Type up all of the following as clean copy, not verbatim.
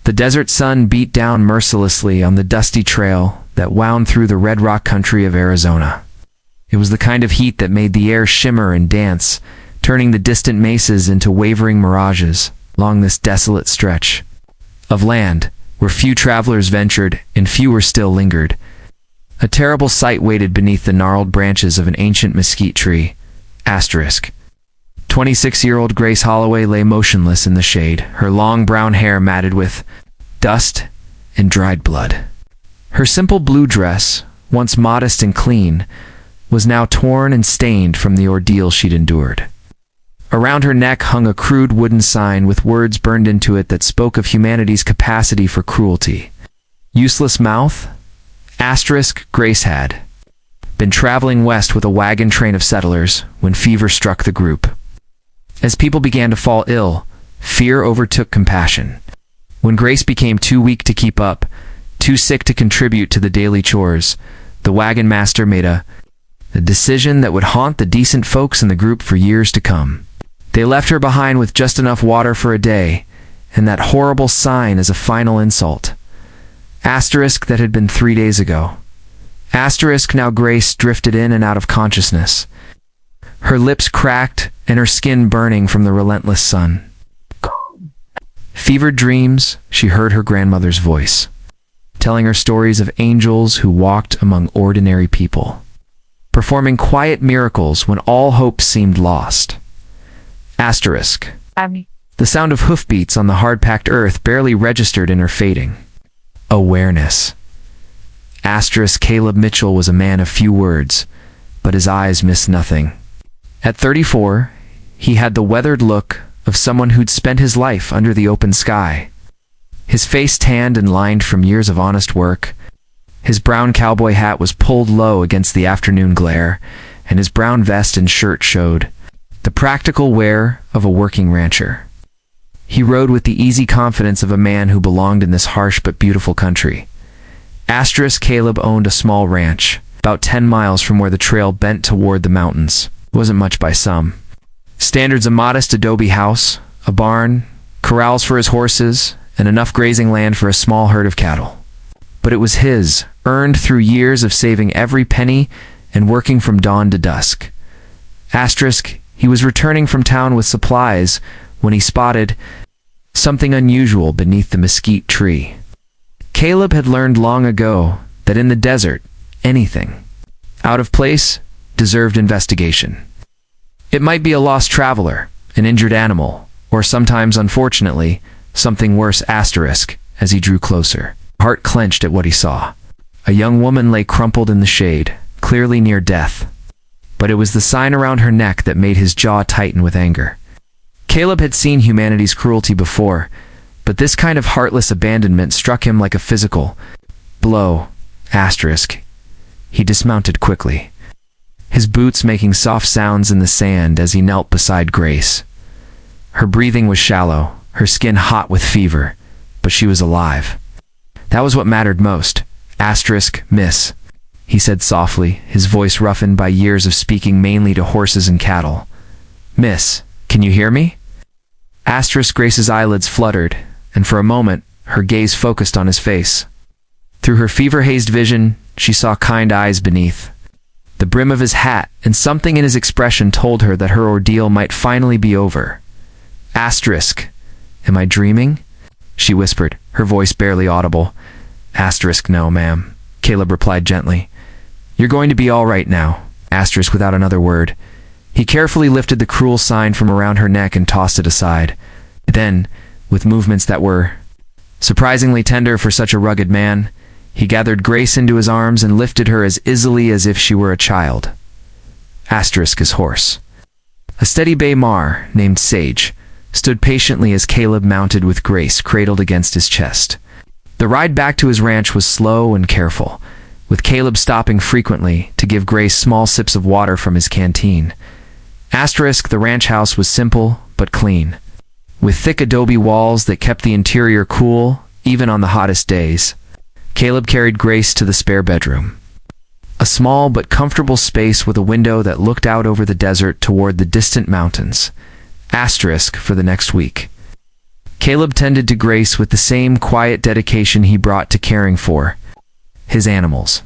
The desert sun beat down mercilessly on the dusty trail that wound through the red rock country of Arizona. It was the kind of heat that made the air shimmer and dance, turning the distant mesas into wavering mirages along this desolate stretch of land where few travelers ventured and fewer still lingered. A terrible sight waited beneath the gnarled branches of an ancient mesquite tree. Asterisk. 26-year-old Grace Holloway lay motionless in the shade, her long brown hair matted with dust and dried blood. Her simple blue dress, once modest and clean, was now torn and stained from the ordeal she'd endured. Around her neck hung a crude wooden sign with words burned into it that spoke of humanity's capacity for cruelty. Useless mouth? Asterisk. Grace had been traveling west with a wagon train of settlers when fever struck the group. As people began to fall ill, fear overtook compassion. When Grace became too weak to keep up, too sick to contribute to the daily chores, the wagon master made a decision that would haunt the decent folks in the group for years to come. They left her behind with just enough water for a day, and that horrible sign as a final insult. Asterisk. That had been 3 days ago. Asterisk. Now Grace drifted in and out of consciousness, her lips cracked and her skin burning from the relentless sun. Fevered dreams, she heard her grandmother's voice, telling her stories of angels who walked among ordinary people, performing quiet miracles when all hope seemed lost. Asterisk. The sound of hoofbeats on the hard-packed earth barely registered in her fading awareness. Asterisk. Caleb Mitchell was a man of few words, but his eyes missed nothing. At 34, he had the weathered look of someone who'd spent his life under the open sky. His face tanned and lined from years of honest work. His brown cowboy hat was pulled low against the afternoon glare, and his brown vest and shirt showed the practical wear of a working rancher. He rode with the easy confidence of a man who belonged in this harsh but beautiful country. Asterisk. Caleb owned a small ranch, about 10 miles from where the trail bent toward the mountains. It wasn't much by some standards: a modest adobe house, a barn, corrals for his horses, and enough grazing land for a small herd of cattle. But it was his, earned through years of saving every penny and working from dawn to dusk. Asterisk. He was returning from town with supplies when he spotted something unusual beneath the mesquite tree. Caleb had learned long ago that in the desert, anything out of place deserved investigation. It might be a lost traveler, an injured animal, or sometimes, unfortunately, something worse. Asterisk. As he drew closer, heart clenched at what he saw. A young woman lay crumpled in the shade, clearly near death. But it was the sign around her neck that made his jaw tighten with anger. Caleb had seen humanity's cruelty before, but this kind of heartless abandonment struck him like a physical blow. Asterisk. He dismounted quickly, his boots making soft sounds in the sand as he knelt beside Grace. Her breathing was shallow, her skin hot with fever, but she was alive. That was what mattered most. Asterisk. Miss, he said softly, his voice roughened by years of speaking mainly to horses and cattle. Miss, can you hear me? Asterisk. Grace's eyelids fluttered, and for a moment, her gaze focused on his face. Through her fever-hazed vision, she saw kind eyes beneath the brim of his hat, and something in his expression told her that her ordeal might finally be over. Asterisk. Am I dreaming? She whispered, her voice barely audible. Asterisk. No, ma'am, Caleb replied gently. You're going to be all right now. Asterisk. Without another word, he carefully lifted the cruel sign from around her neck and tossed it aside. Then, with movements that were surprisingly tender for such a rugged man, he gathered Grace into his arms and lifted her as easily as if she were a child. Asterisk. His horse, a steady bay mare named Sage, stood patiently as Caleb mounted with Grace cradled against his chest. The ride back to his ranch was slow and careful, with Caleb stopping frequently to give Grace small sips of water from his canteen. Asterisk. The ranch house was simple but clean, with thick adobe walls that kept the interior cool even on the hottest days. Caleb carried Grace to the spare bedroom, a small but comfortable space with a window that looked out over the desert toward the distant mountains. Asterisk. For the next week, Caleb tended to Grace with the same quiet dedication he brought to caring for his animals.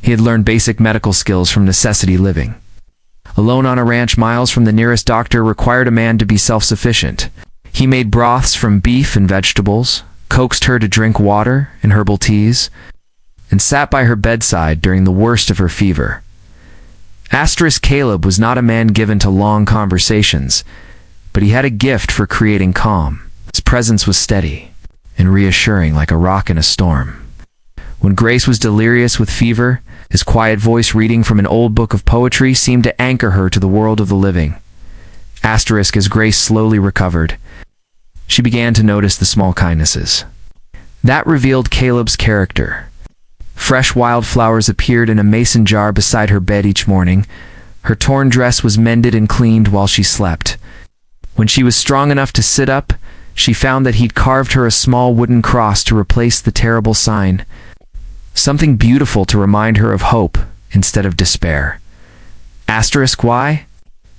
He had learned basic medical skills from necessity living. Alone on a ranch miles from the nearest doctor required a man to be self-sufficient. He made broths from beef and vegetables, coaxed her to drink water and herbal teas, and sat by her bedside during the worst of her fever. Caleb was not a man given to long conversations, but he had a gift for creating calm. His presence was steady and reassuring like a rock in a storm. When Grace was delirious with fever, his quiet voice reading from an old book of poetry seemed to anchor her to the world of the living. As Grace slowly recovered, she began to notice the small kindnesses. That revealed Caleb's character. Fresh wildflowers appeared in a mason jar beside her bed each morning. Her torn dress was mended and cleaned while she slept. When she was strong enough to sit up, she found that he'd carved her a small wooden cross to replace the terrible sign. Something beautiful to remind her of hope instead of despair. Why?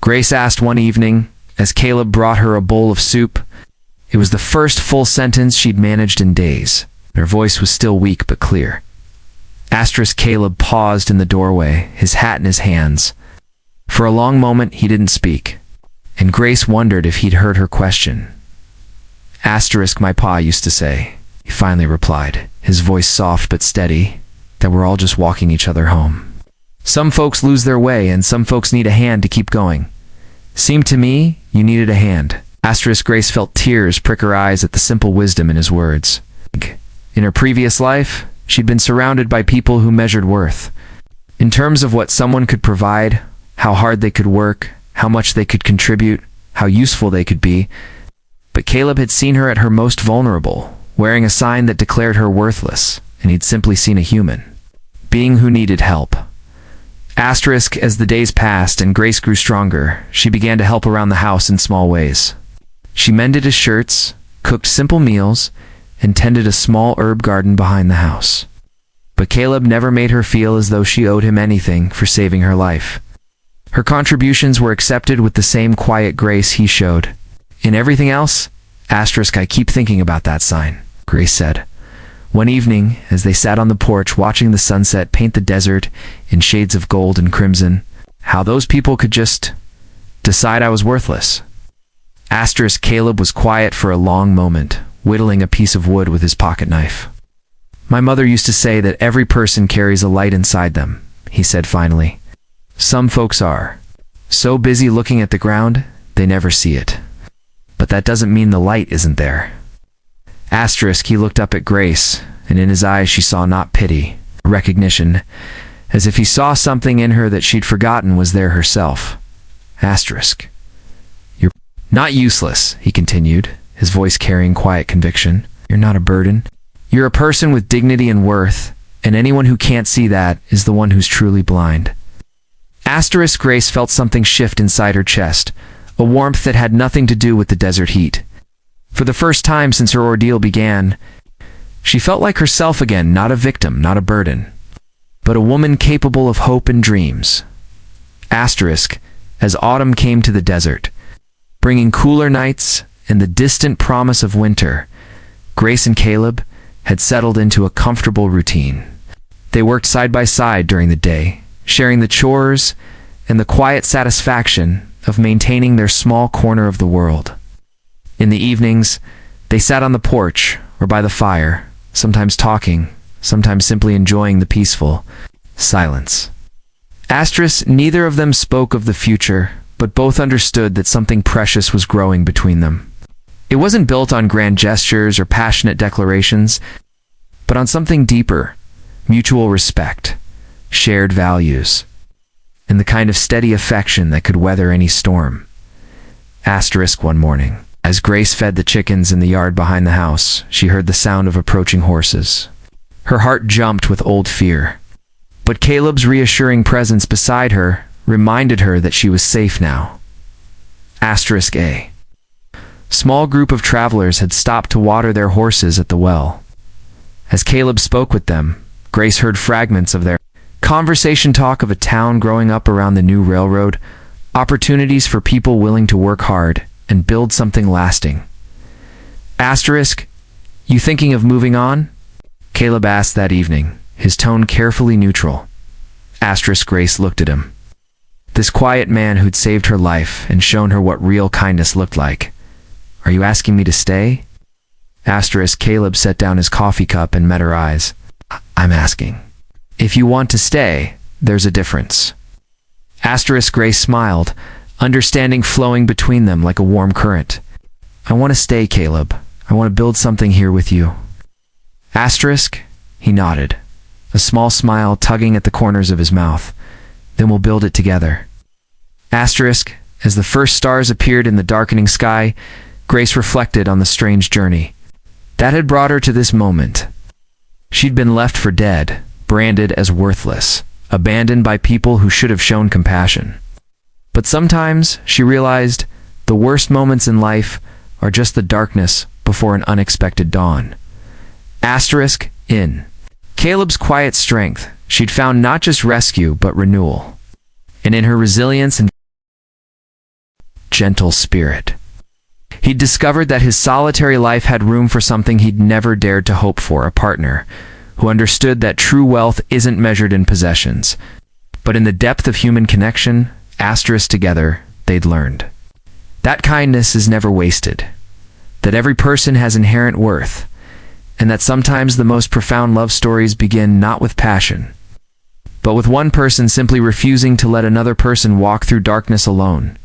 Grace asked one evening as Caleb brought her a bowl of soup. It was the first full sentence she'd managed in days. Her voice was still weak but clear. Caleb paused in the doorway, his hat in his hands. For a long moment he didn't speak, and Grace wondered if he'd heard her question. My pa used to say, he finally replied, his voice soft but steady, that we're all just walking each other home. Some folks lose their way and some folks need a hand to keep going. Seemed to me you needed a hand. Grace felt tears prick her eyes at the simple wisdom in his words. In her previous life, she'd been surrounded by people who measured worth in terms of what someone could provide, how hard they could work, how much they could contribute, how useful they could be. But Caleb had seen her at her most vulnerable, wearing a sign that declared her worthless, and he'd simply seen a human being who needed help. As the days passed and Grace grew stronger, she began to help around the house in small ways. She mended his shirts, cooked simple meals, and tended a small herb garden behind the house. But Caleb never made her feel as though she owed him anything for saving her life. Her contributions were accepted with the same quiet grace he showed. In everything else, I keep thinking about that sign, Grace said. One evening, as they sat on the porch watching the sunset paint the desert in shades of gold and crimson, how those people could just decide I was worthless. Caleb was quiet for a long moment, whittling a piece of wood with his pocket knife. My mother used to say that every person carries a light inside them, he said finally. Some folks are so busy looking at the ground, they never see it. But that doesn't mean the light isn't there. He looked up at Grace, and in his eyes she saw not pity, recognition, as if he saw something in her that she'd forgotten was there herself. You're not useless, he continued, his voice carrying quiet conviction. You're not a burden. You're a person with dignity and worth, and anyone who can't see that is the one who's truly blind. Grace felt something shift inside her chest, a warmth that had nothing to do with the desert heat. For the first time since her ordeal began, she felt like herself again, not a victim, not a burden, but a woman capable of hope and dreams. As autumn came to the desert, bringing cooler nights and the distant promise of winter, Grace and Caleb had settled into a comfortable routine. They worked side by side during the day, sharing the chores and the quiet satisfaction of maintaining their small corner of the world. In the evenings, they sat on the porch or by the fire, sometimes talking, sometimes simply enjoying the peaceful silence. Neither of them spoke of the future, but both understood that something precious was growing between them. It wasn't built on grand gestures or passionate declarations, but on something deeper, mutual respect, shared values, and the kind of steady affection that could weather any storm. One morning, as Grace fed the chickens in the yard behind the house, she heard the sound of approaching horses. Her heart jumped with old fear. But Caleb's reassuring presence beside her reminded her that she was safe now. A small group of travelers had stopped to water their horses at the well. As Caleb spoke with them, Grace heard fragments of their conversation, talk of a town growing up around the new railroad, opportunities for people willing to work hard and build something lasting. Asterisk, you thinking of moving on? Caleb asked that evening, his tone carefully neutral. Asterisk Grace looked at him. This quiet man who'd saved her life and shown her what real kindness looked like. Are you asking me to stay? Asterisk Caleb set down his coffee cup and met her eyes. I'm asking. If you want to stay, there's a difference. Asterisk Grace smiled, understanding flowing between them like a warm current. I want to stay, Caleb. I want to build something here with you. Asterisk, he nodded, a small smile tugging at the corners of his mouth. Then we'll build it together. Asterisk, as the first stars appeared in the darkening sky, Grace reflected on the strange journey that had brought her to this moment. She'd been left for dead, branded as worthless, abandoned by people who should have shown compassion. But sometimes, she realized, the worst moments in life are just the darkness before an unexpected dawn. Asterisk, in Caleb's quiet strength, she'd found not just rescue but renewal. And in her resilience and gentle spirit, he'd discovered that his solitary life had room for something he'd never dared to hope for, a partner who understood that true wealth isn't measured in possessions, but in the depth of human connection. Asterisk together, they'd learned that kindness is never wasted, that every person has inherent worth, and that sometimes the most profound love stories begin not with passion, but with one person simply refusing to let another person walk through darkness alone.